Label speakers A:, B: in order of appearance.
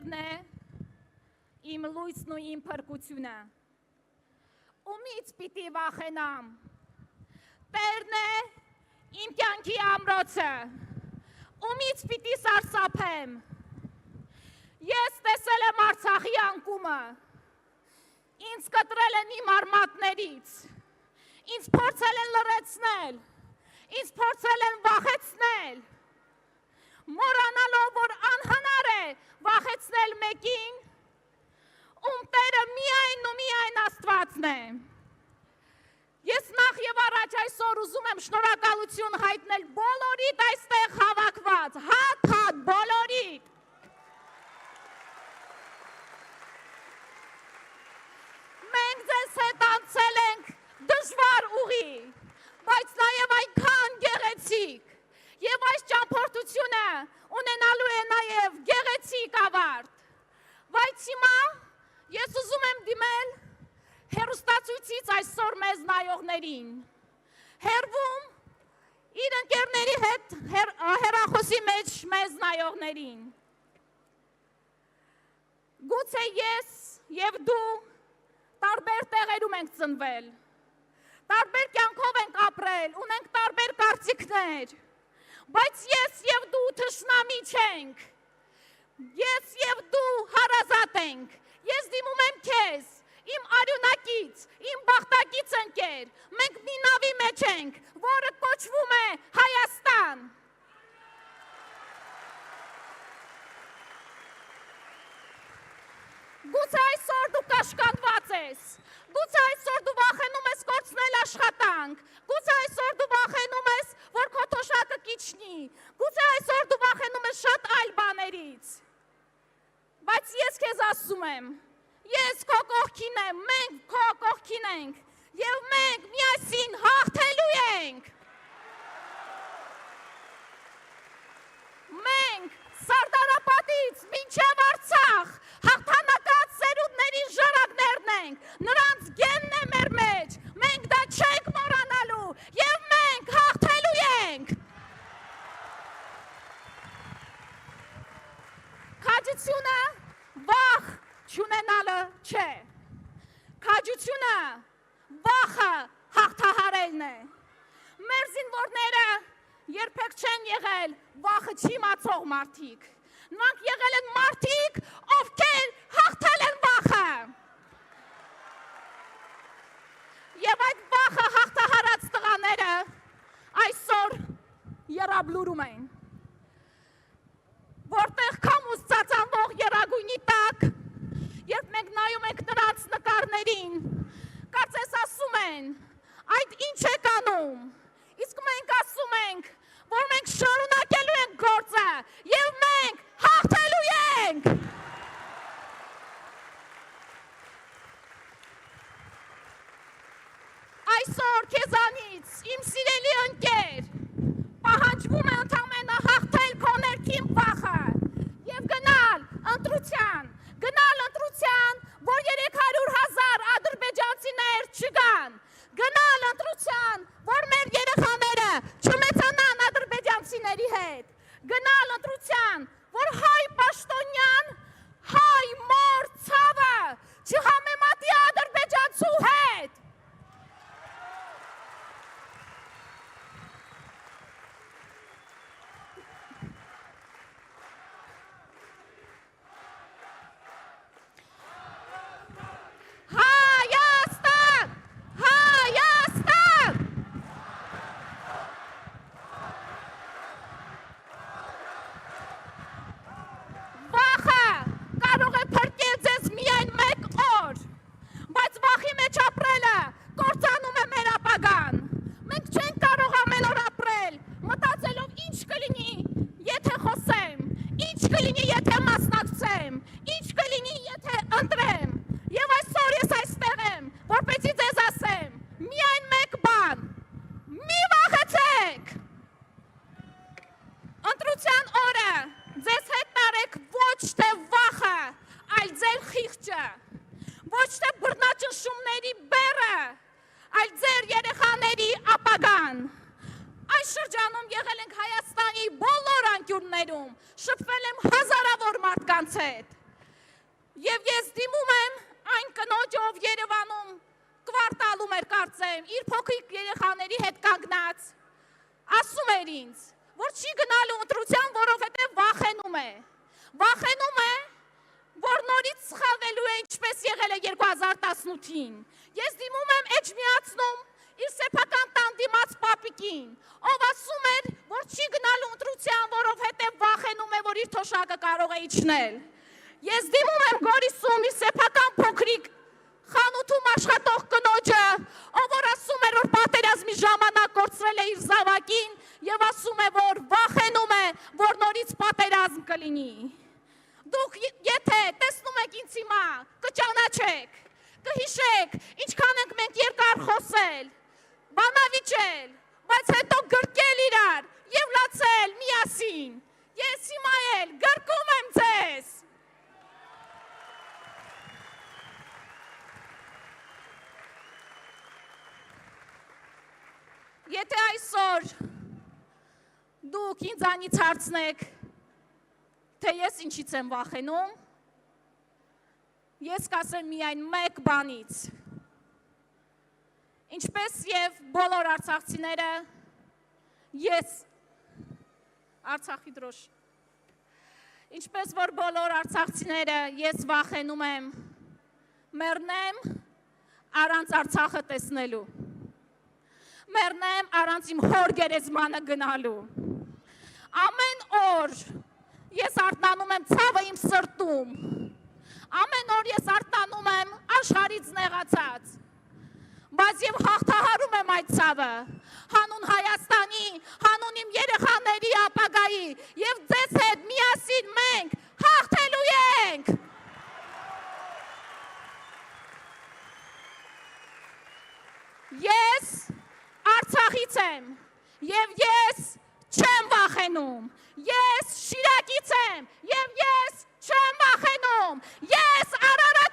A: Տերն է իմ լույսն ու իմ փրկությունը։ Ումից պիտի վախենամ։ Տերն է իմ կյանքի ամրոցը։ Ումից պիտի սարսափեմ։ Ես տեսել եմ Արցախի անկումը։ Ինձ կտրել են իմ արմատներից։ Ինձ փորձել են լռեցնել։ Ինձ փորձել են վախեցնել։ Մոռանալով, որ անհնար է վախեցնել մեկին, ում Տերը միայն ու միայն Աստվածն է։ Ես նախ եւ առաջ այսօր ուզում եմ շնորհակալություն հայտնել բոլորիդ այստեղ հավաքված, հատ բոլորիդ։ Մենք ձեզ հետ անցել ենք դժվար ուղի, բայց նաեւ այնքան գեղեցիկ, եւ այս ճամփորդությունը ունենալու է նաեւ գեղեցիկ ավարտ։ Բայց հիմա ես ուզում եմ դիմել հեռուստացույցից այսօր մեզ նայողներին, հեռվում իր ընկերների հետ հեռախոսի մեջ մեզ նայողներին։ Գուցե ես եւ դու տարբեր տեղերում ենք ծնվել, տարբեր կյանքով ենք ապրել, ունենք տարբեր կարծիքներ, բայց ես եւ դու թշնամի չենք, ես եւ դու հարազատ ենք, ես դիմում եմ քեզ, իմ արյունակից, իմ բախտակից ընկեր, մենք մի նավի մեջ ենք, որը կոչվում է Հայաստան։ Գուցե այսօր դու կաշկանդված ես, գուցե այսօր դու վախենում ես կորցնել աշխատանք, գուցե այսօր դու վախենում ես, որ քո թոշակը կիջնի, գուցե այսօր դու վախենում ես շատ այլ բաներից, բայց ես քեզ ասում եմ, ես քո կողքին եմ, մենք քո կողքին ենք, եւ մենք միասին հաղթելու ենք։ Մենք Սարդարապատից մինչև Արցախ հաղթանակած սերունդների ժառանգներն ենք, նրանց գենն է մեր մեջ, մենք դա չենք մոռանալու եւ մենք հաղթելու ենք։ Քաջությունը վախ չունենալը չէ, քաջությունը վախը հաղթահարելն է։ Մեր զինվորները երբեք չեն եղել վախը չիմացող մարդիկ, նրանք եղել են մարդիկ, ովքեր հաղթել են վախը։ Եվ այդ վախը հաղթահարած տղաները այսօր եռաբլուրում են, որտեղ քամուց ծածանվող եռագույնի տակ, երբ մենք նայում ենք նրանց նկարներին, կարծես ասում են, այդ ինչ եք անում, իսկ մենք ասում ենք, որ մենք շարունակելու ենք գործը եւ մենք հաղթելու ենք։ Այսօր քեզանից, իմ սիրելի ընկեր, պահանջվում է ընդամենը հաղթել քո ներքին վախը եւ գնալ ընտրության, որ 300,000 ադրբեջանցիներ չգան, գնալ ընտրության, որ մեր երեխաները չմեծանան ադրբեջանցիների հետ, գնալ ընտրության, որ հայ պաշտոնյան, հայ մոր ցավը չհամեմատի ադրբեջանցու հետ։ Ոչ թե բռնաճնշումների բեռը, այլ ձեր երեխաների ապագան։ Այս շրջանում եղել ենք Հայաստանի բոլոր անկյուններում, շփվել եմ հազարավոր մարդկանց հետ։ Եվ ես դիմում եմ այն կնոջը, ով Երևանում կվարտալում էր կարծեմ, իր փոքրիկ երեխաների հետ կանգնած, ասում էր ինձ, որ չի գնալու ընտրության, որովհետև վախենում է։ Վախենում է, որ նորից սխալվելու է, ինչպես եղել է 2018-ին։ Ես դիմում եմ էջմիածնում իր սեփական տան դիմաց պապիկին, ով ասում էր, որ չի գնալու ընտրության, որովհետև վախենում է, որ իր թոշակը կարող է իջնել։ Ես դիմում եմ Գորիսում իր սեփական փոքրիկ խանութում աշխատող կնոջը, ով որ ասում էր, որ պատերազմի ժամանակ կորցրել է իր զավակին եւ ասում է, որ վախենում է, որ նորից պատերազմ կլինի։ Դուք եթե տեսնում եք ինձ հիմա, կճանաչեք, կհիշեք, ինչքան ենք մենք երկար խոսել, բանավիճել, բայց հետո գրկել իրար եւ լացել միասին։ Ես հիմա էլ գրկում եմ ձեզ։ Եթե այսօր դուք ինձանից հարցնեք, թե ես ինչից եմ վախենում, ես կասեմ միայն մեկ բանից։ Ինչպես եւ բոլոր արցախցիները, ես Արցախի դրոշ։ Ինչպես որ բոլոր արցախցիները, ես վախենում եմ մեռնեմ առանց Արցախը տեսնելու։ Մեռնեմ առանց իմ հոր գերեզմանը գնալու։ Ամեն օր ես արթնանում եմ ցավը իմ սրտում։ Ամեն օր ես արթնանում եմ աշխարհից նեղացած։ Բայց եւ հաղթահարում եմ այդ ցավը։ Հանուն Հայաստանի, հանուն իմ երեխաների ապագայի եւ ձեզ հետ միասին մենք հաղթելու ենք։ Ես Արցախից եմ եւ ես չեմ վախենում։ Ես Շիրակից եմ եւ ես չեմ վախենում։ Ես Արարատ